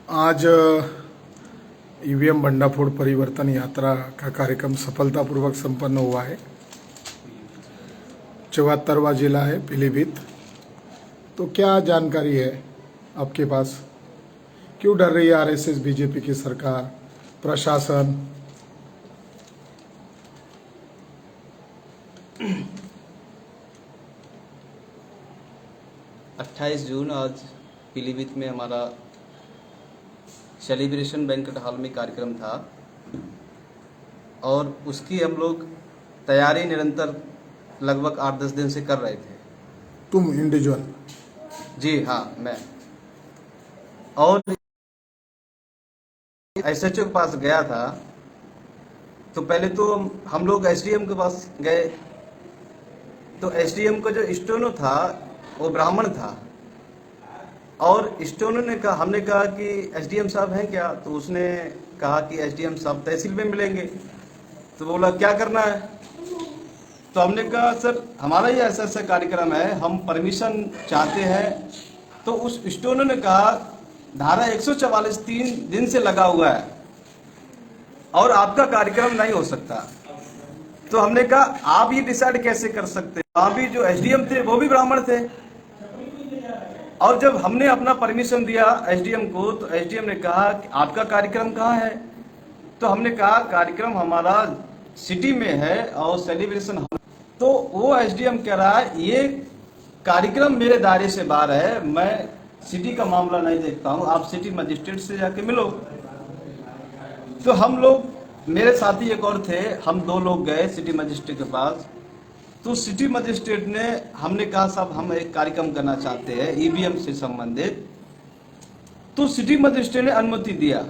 आज ईवीएम भंडाफोड़ परिवर्तन यात्रा का कार्यक्रम सफलतापूर्वक संपन्न हुआ है। 74वां जिला है पीलीभीत। तो क्या जानकारी है आपके पास? क्यों डर रही है आरएसएस बीजेपी की सरकार, प्रशासन? 28 जून आज पीलीभीत में हमारा सेलिब्रेशन बैंक्वेट हॉल में कार्यक्रम था और उसकी हम लोग तैयारी निरंतर लगभग 8-10 दिन से कर रहे थे। तुम इंडिविजुअल? जी हाँ, मैं। और एसएचओ के पास गया था तो पहले तो हम लोग एसडीएम के पास गए तो एसडीएम का जो स्टोनो था वो ब्राह्मण था और स्टोनो ने कहा, हमने कहा कि एसडीएम साहब हैं क्या? तो उसने कहा कि एसडीएम साहब तहसील में मिलेंगे। तो बोला क्या करना है? तो हमने कहा सर हमारा ये ऐसा ऐसा कार्यक्रम है, हम परमिशन चाहते हैं। तो उस स्टोनो ने कहा धारा 144 3 दिन से लगा हुआ है और आपका कार्यक्रम नहीं हो सकता। तो हमने कहा आप ये डिसाइड कैसे कर सकते? वहां भी जो एसडीएम थे वो भी ब्राह्मण थे और जब हमने अपना परमिशन दिया एसडीएम को तो एसडीएम ने कहा कि आपका कार्यक्रम कहाँ है? तो हमने कहा कार्यक्रम हमारा सिटी में है और सेलिब्रेशन। तो वो एसडीएम कह रहा है ये कार्यक्रम मेरे दायरे से बाहर है, मैं सिटी का मामला नहीं देखता हूँ, आप सिटी मजिस्ट्रेट से जाके मिलो। तो हम लोग, मेरे साथी एक और थे, हम 2 लोग गए सिटी मजिस्ट्रेट के पास। तो सिटी मजिस्ट्रेट ने, हमने कहा साहब हम एक कार्यक्रम करना चाहते हैं ईवीएम से संबंधित। तो सिटी मजिस्ट्रेट ने अनुमति दिया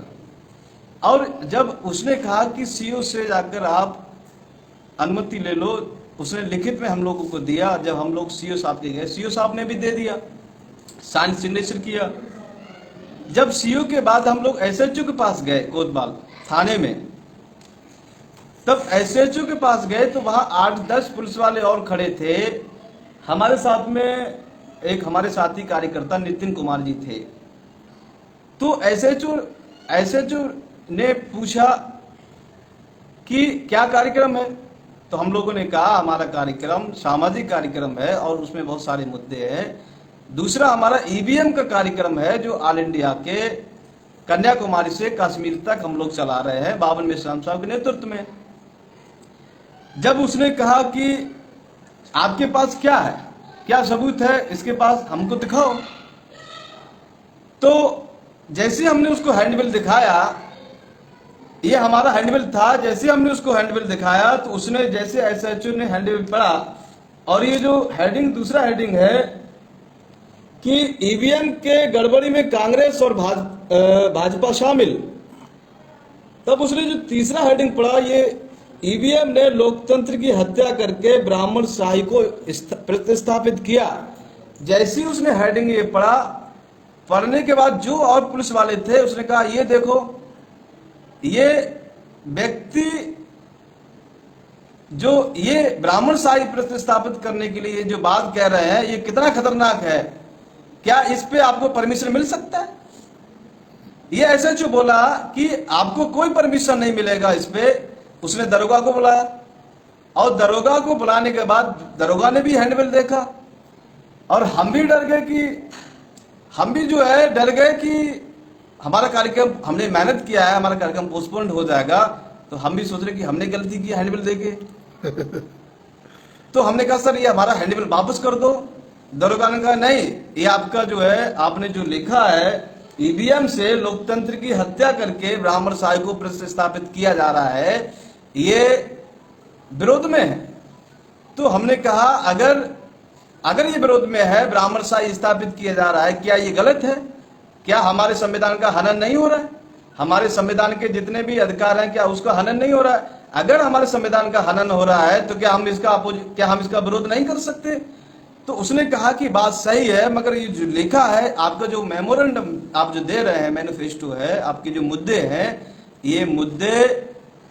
और जब उसने कहा कि सीओ से जाकर आप अनुमति ले लो, उसने लिखित में हम लोगों को दिया। जब हम लोग सीओ साहब के गए, सीओ साहब ने भी दे दिया, साइन सिग्नेचर किया। जब सीओ के बाद हम लोग एसएचओ के पास गए कोतवाल थाने में, तब एसएचओ के पास गए तो वहां 8-10 पुलिस वाले और खड़े थे। हमारे साथ में एक हमारे साथी कार्यकर्ता नितिन कुमार जी थे। तो एसएचओ ने पूछा कि क्या कार्यक्रम है? तो हम लोगों ने कहा हमारा कार्यक्रम सामाजिक कार्यक्रम है और उसमें बहुत सारे मुद्दे हैं। दूसरा हमारा ईवीएम का कार्यक्रम है जो ऑल इंडिया के कन्याकुमारी से कश्मीर तक हम लोग चला रहे हैं बावन मेश्राम साहब के नेतृत्व में। जब उसने कहा कि आपके पास क्या है, क्या सबूत है इसके पास, हमको दिखाओ। तो जैसे हमने उसको हैंडबिल दिखाया, ये हमारा हैंडबिल था, जैसे हमने उसको हैंडबिल दिखाया तो उसने, जैसे एसएचओ ने हैंडबिल पढ़ा और ये जो हेडिंग, दूसरा हेडिंग है कि ईवीएम के गड़बड़ी में कांग्रेस और भाजपा शामिल, तब उसने जो तीसरा हेडिंग पढ़ा, ये ईवीएम ने लोकतंत्र की हत्या करके ब्राह्मण शाही को प्रतिस्थापित किया। जैसे ही उसने हेडिंग ये पढ़ा, पढ़ने के बाद जो और पुलिस वाले थे उसने कहा ये देखो, ये व्यक्ति जो ये ब्राह्मण शाही प्रतिस्थापित करने के लिए जो बात कह रहे हैं ये कितना खतरनाक है, क्या इस पे आपको परमिशन मिल सकता है? ये एसएचओ बोला कि आपको कोई परमिशन नहीं मिलेगा इस पे। उसने दरोगा को बुलाया और दरोगा को बुलाने के बाद दरोगा ने भी हैंडबिल देखा और हम भी डर गए कि, हम भी जो है डर गए कि हमारा कार्यक्रम, हमने मेहनत किया है, हमारा कार्यक्रम पोस्टपोन्ड हो जाएगा। तो हम भी सोच रहे कि हमने गलती की हैंडबिल देके। तो हमने कहा सर ये हमारा हैंडबिल वापस कर दो। दरोगा ने कहा नहीं, ये आपका जो है, आपने जो लिखा है ईवीएम से लोकतंत्र की हत्या करके ब्राह्मण शाही को प्रतिस्थापित किया जा रहा है, ये विरोध में है। तो हमने कहा अगर ये विरोध में है, ब्राह्मण शाही स्थापित किया जा रहा है, क्या ये गलत है? क्या हमारे संविधान का हनन नहीं हो रहा है? हमारे संविधान के जितने भी अधिकार हैं क्या उसका हनन नहीं हो रहा है? अगर हमारे संविधान का हनन हो रहा है तो क्या हम इसका विरोध नहीं कर सकते? तो उसने कहा कि बात सही है, मगर ये जो लिखा है, आपका जो मेमोरेंडम आप जो दे रहे हैं, मैनिफेस्टो है, आपके जो मुद्दे हैं, ये मुद्दे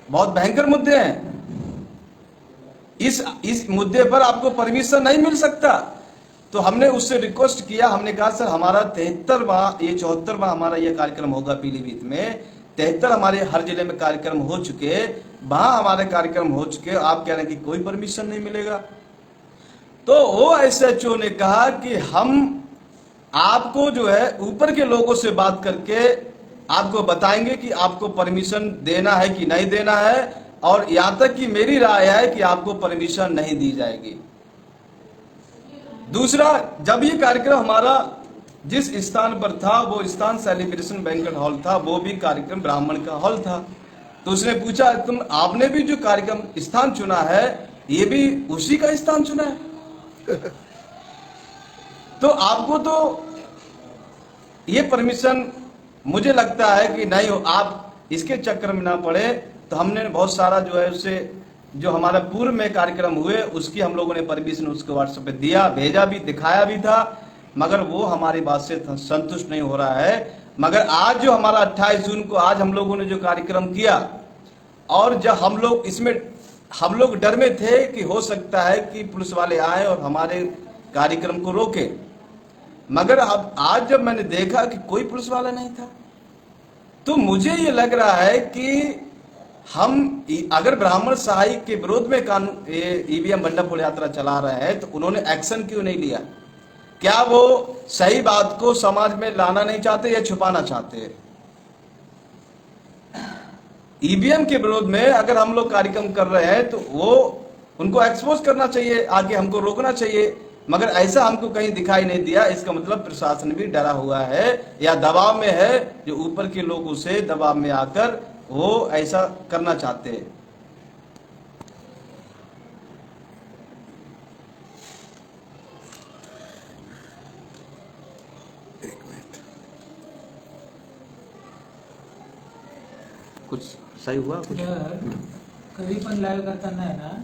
बहुत भयंकर मुद्दे हैं। इस मुद्दे पर आपको परमिशन नहीं मिल सकता। तो हमने उससे रिक्वेस्ट किया, हमने कहा सर हमारा 73वां ये 74वां हमारा ये कार्यक्रम होगा पीलीभीत में, 73 हमारे हर जिले में कार्यक्रम हो चुके, वहां हमारे कार्यक्रम हो चुके, आप कह रहे हैं कि कोई परमिशन नहीं मिलेगा। तो वो एसएचओ ने कहा कि हम आपको जो है ऊपर के लोगों से बात करके आपको बताएंगे कि आपको परमिशन देना है कि नहीं देना है, और यहां तक कि मेरी राय है कि आपको परमिशन नहीं दी जाएगी। दूसरा, जब ये कार्यक्रम हमारा जिस स्थान पर था वो स्थान सेलिब्रेशन बैंक्वेट हॉल था, वो भी कार्यक्रम ब्राह्मण का हॉल था। तो उसने पूछा तुम आपने भी जो कार्यक्रम स्थान चुना है ये भी उसी का स्थान चुना है तो आपको तो ये परमिशन मुझे लगता है कि नहीं हो, आप इसके चक्कर में ना पड़े। तो हमने बहुत सारा जो है उससे जो हमारा पूर्व में कार्यक्रम हुए उसकी हम लोगों ने परमिशन उसको व्हाट्सएप पे दिया, भेजा भी, दिखाया भी था, मगर वो हमारी बात से संतुष्ट नहीं हो रहा है। मगर आज जो हमारा 28 जून को आज हम लोगों ने जो कार्यक्रम किया, और जब हम लोग इसमें हम लोग डर में थे कि हो सकता है कि पुलिस वाले आए और हमारे कार्यक्रम को रोके, मगर अब आज जब मैंने देखा कि कोई पुलिस वाला नहीं था, तो मुझे ये लग रहा है कि हम अगर ब्राह्मण सहाय के विरोध में कानून ईवीएम बंडाफोड़ यात्रा चला रहे हैं तो उन्होंने एक्शन क्यों नहीं लिया? क्या वो सही बात को समाज में लाना नहीं चाहते या छुपाना चाहते हैं? ईवीएम के विरोध में अगर हम लोग कार्यक्रम कर रहे हैं तो वो उनको एक्सपोज करना चाहिए, आगे हमको रोकना चाहिए, मगर ऐसा हमको कहीं दिखाई नहीं दिया। इसका मतलब प्रशासन भी डरा हुआ है या दबाव में है, जो ऊपर के लोग उसे दबाव में आकर वो ऐसा करना चाहते हैं। कुछ सही हुआ कुछ? कधी पण लाईव्ह करताना आहे ना